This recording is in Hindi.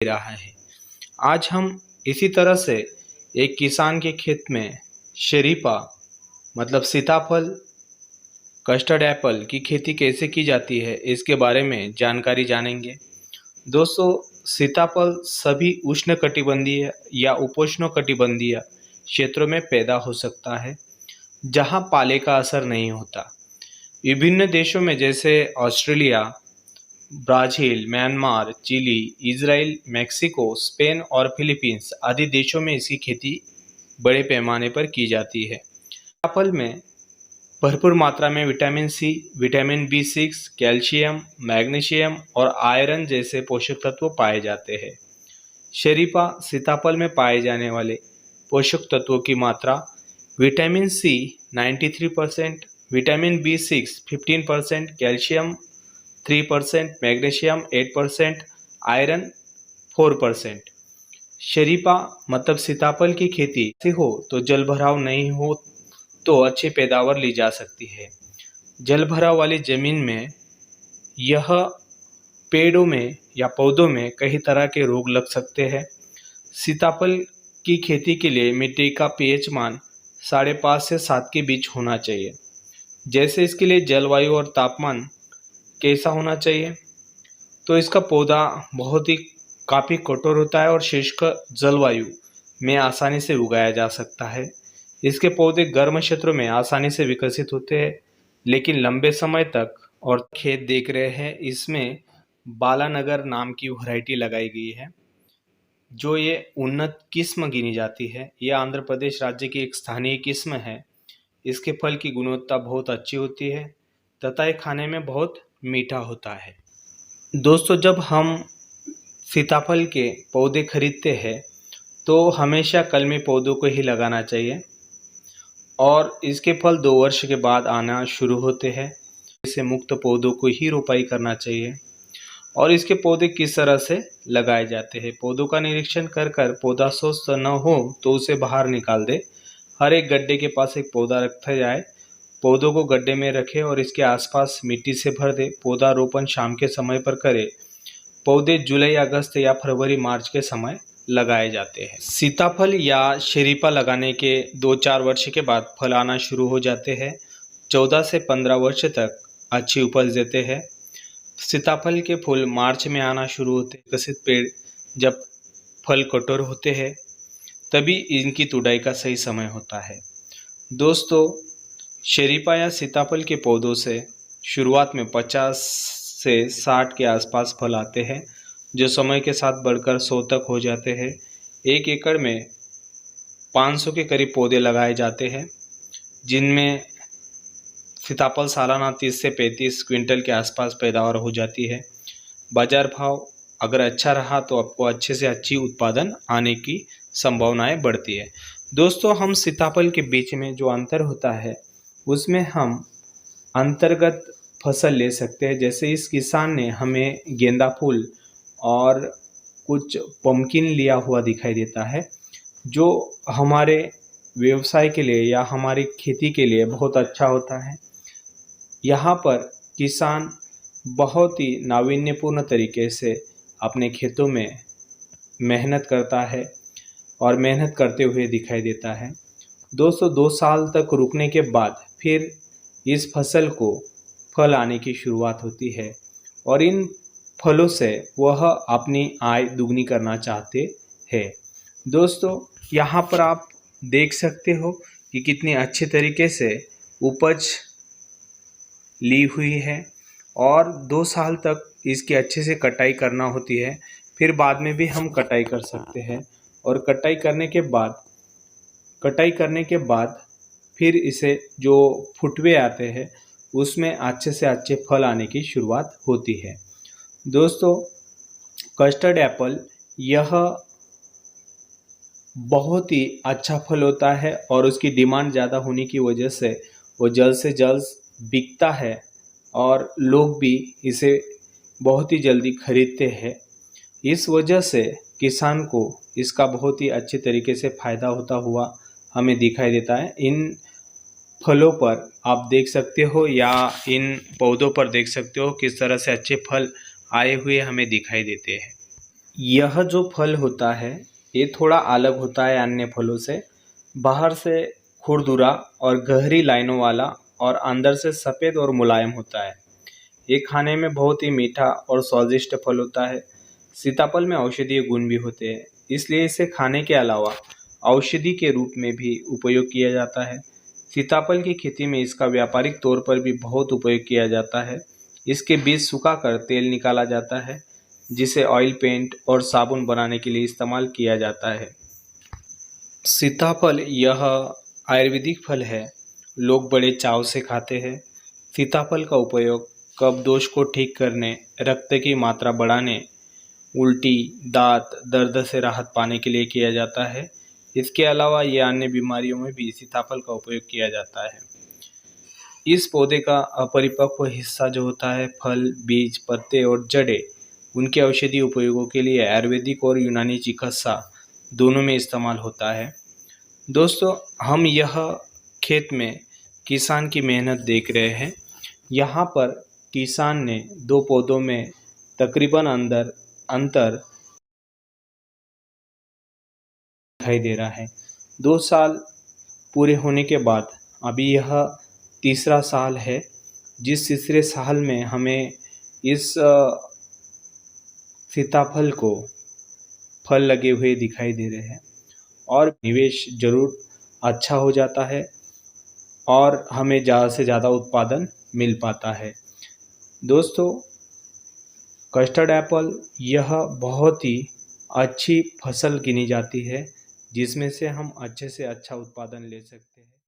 रहा है। आज हम इसी तरह से एक किसान के खेत में शरीफा मतलब सीताफल, कस्टर्ड एप्पल की खेती कैसे की जाती है इसके बारे में जानकारी जानेंगे। दोस्तों, सीताफल सभी उष्णकटिबंधीय या उपोष्णकटिबंधीय क्षेत्रों में पैदा हो सकता है, जहां पाले का असर नहीं होता। विभिन्न देशों में जैसे Australia, Brazil, Myanmar, Chile, Israel, Mexico, Spain और फिलीपींस आदि देशों में इसकी खेती बड़े पैमाने पर की जाती है। एप्पल में भरपूर मात्रा में विटामिन सी, विटामिन बी6, कैल्शियम, मैग्नीशियम और आयरन जैसे पोषक तत्व पाए जाते हैं। शरीफा सीताफल में पाए जाने वाले पोषक तत्वों की मात्रा विटामिन सी 93%, विटामिन बी6 15%, कैल्शियम 3%, मैग्नीशियम 8%, आयरन 4%। शरीफा मतलब सीताफल की खेती से हो तो जल भराव नहीं हो तो अच्छी पैदावार ली जा सकती है। जल भराव वाली जमीन में यह पेड़ों में या पौधों में कई तरह के रोग लग सकते हैं। सीताफल की खेती के लिए मिट्टी का पीएच मान 5.5 से 7 के बीच होना चाहिए। जैसे इसके लिए जलवायु और तापमान कैसा होना चाहिए, तो इसका पौधा बहुत ही काफ़ी कठोर होता है और शुष्क जलवायु में आसानी से उगाया जा सकता है। इसके पौधे गर्म क्षेत्रों में आसानी से विकसित होते हैं, लेकिन लंबे समय तक। और खेत देख रहे हैं, इसमें बालानगर नाम की वैरायटी लगाई गई है, जो ये उन्नत किस्म गिनी जाती है। ये आंध्र प्रदेश राज्य की एक स्थानीय किस्म है। इसके फल की गुणवत्ता बहुत अच्छी होती है तथा ये खाने में बहुत मीठा होता है। दोस्तों, जब हम सीताफल के पौधे खरीदते हैं तो हमेशा कलमी पौधों को ही लगाना चाहिए और इसके फल 2 वर्ष के बाद आना शुरू होते हैं। इसे मुक्त पौधों को ही रोपाई करना चाहिए। और इसके पौधे किस तरह से लगाए जाते हैं, पौधों का निरीक्षण कर कर पौधा स्वस्थ न हो तो उसे बाहर निकाल दे। हर एक गड्ढे के पास एक पौधा रखा जाए। पौधों को गड्ढे में रखें और इसके आसपास मिट्टी से भर दे। पौधा रोपण शाम के समय पर करें। पौधे जुलाई, अगस्त या फरवरी, मार्च के समय लगाए जाते हैं। सीताफल या शरीफा लगाने के 2-4 वर्ष के बाद फल आना शुरू हो जाते हैं। 14 से 15 वर्ष तक अच्छी उपज देते हैं। सीताफल के फूल मार्च में आना शुरू होते हैं। विकसित पेड़ जब फल कठोर होते हैं तभी इनकी तुड़ाई का सही समय होता है। दोस्तों, शरीफा या सीताफल के पौधों से शुरुआत में 50 से 60 के आसपास फल आते हैं, जो समय के साथ बढ़कर 100 तक हो जाते हैं। 1 एकड़ में 500 के करीब पौधे लगाए जाते हैं, जिनमें सीताफल सालाना 30 से 35 क्विंटल के आसपास पैदावार हो जाती है। बाजार भाव अगर अच्छा रहा तो आपको अच्छे से अच्छी उत्पादन आने की संभावनाएं बढ़ती है। दोस्तों, हम सीताफल के बीच में जो अंतर होता है उसमें हम अंतर्गत फसल ले सकते हैं। जैसे इस किसान ने हमें गेंदा फूल और कुछ पम्पकिन लिया हुआ दिखाई देता है, जो हमारे व्यवसाय के लिए या हमारी खेती के लिए बहुत अच्छा होता है। यहाँ पर किसान बहुत ही नावीन्यपूर्ण तरीके से अपने खेतों में मेहनत करता है और मेहनत करते हुए दिखाई देता है। 2 साल तक रुकने के बाद फिर इस फसल को फल आने की शुरुआत होती है और इन फलों से वह अपनी आय दुगनी करना चाहते हैं। दोस्तों, यहाँ पर आप देख सकते हो कि कितनी अच्छे तरीके से उपज ली हुई है और 2 साल तक इसकी अच्छे से कटाई करना होती है। फिर बाद में भी हम कटाई कर सकते हैं और कटाई करने के बाद फिर इसे जो फुटवे आते हैं उसमें अच्छे से अच्छे फल आने की शुरुआत होती है। दोस्तों, कस्टर्ड एप्पल यह बहुत ही अच्छा फल होता है और उसकी डिमांड ज़्यादा होने की वजह से वो जल्द से जल्द बिकता है और लोग भी इसे बहुत ही जल्दी खरीदते हैं। इस वजह से किसान को इसका बहुत ही अच्छे तरीके से फ़ायदा होता हुआ हमें दिखाई देता है। इन फलों पर आप देख सकते हो या इन पौधों पर देख सकते हो किस तरह से अच्छे फल आए हुए हमें दिखाई देते हैं। यह जो फल होता है ये थोड़ा अलग होता है अन्य फलों से। बाहर से खुरदुरा और गहरी लाइनों वाला और अंदर से सफ़ेद और मुलायम होता है। ये खाने में बहुत ही मीठा और स्वादिष्ट फल होता है। सीताफल में औषधीय गुण भी होते हैं, इसलिए इसे खाने के अलावा औषधि के रूप में भी उपयोग किया जाता है। सीताफल की खेती में इसका व्यापारिक तौर पर भी बहुत उपयोग किया जाता है। इसके बीज सुखाकर तेल निकाला जाता है, जिसे ऑयल पेंट और साबुन बनाने के लिए इस्तेमाल किया जाता है। सीताफल यह आयुर्वेदिक फल है, लोग बड़े चाव से खाते हैं। सीताफल का उपयोग कफ दोष को ठीक करने, रक्त की मात्रा बढ़ाने, उल्टी, दांत दर्द से राहत पाने के लिए किया जाता है। इसके अलावा ये अन्य बीमारियों में भी सीताफल का उपयोग किया जाता है। इस पौधे का अपरिपक्व हिस्सा जो होता है, फल, बीज, पत्ते और जड़ें, उनके औषधीय उपयोगों के लिए आयुर्वेदिक और यूनानी चिकित्सा दोनों में इस्तेमाल होता है। दोस्तों, हम यह खेत में किसान की मेहनत देख रहे हैं। यहाँ पर किसान ने दो पौधों में तकरीबन अंतर दिखाई दे रहा है। 2 साल पूरे होने के बाद अभी यह तीसरा साल है। जिस तीसरे साल में हमें इस सीताफल को फल लगे हुए दिखाई दे रहे हैं और निवेश जरूर अच्छा हो जाता है और हमें ज़्यादा से ज़्यादा उत्पादन मिल पाता है। दोस्तों, कस्टर्ड एप्पल यह बहुत ही अच्छी फसल गिनी जाती है, जिसमें से हम अच्छे से अच्छा उत्पादन ले सकते हैं।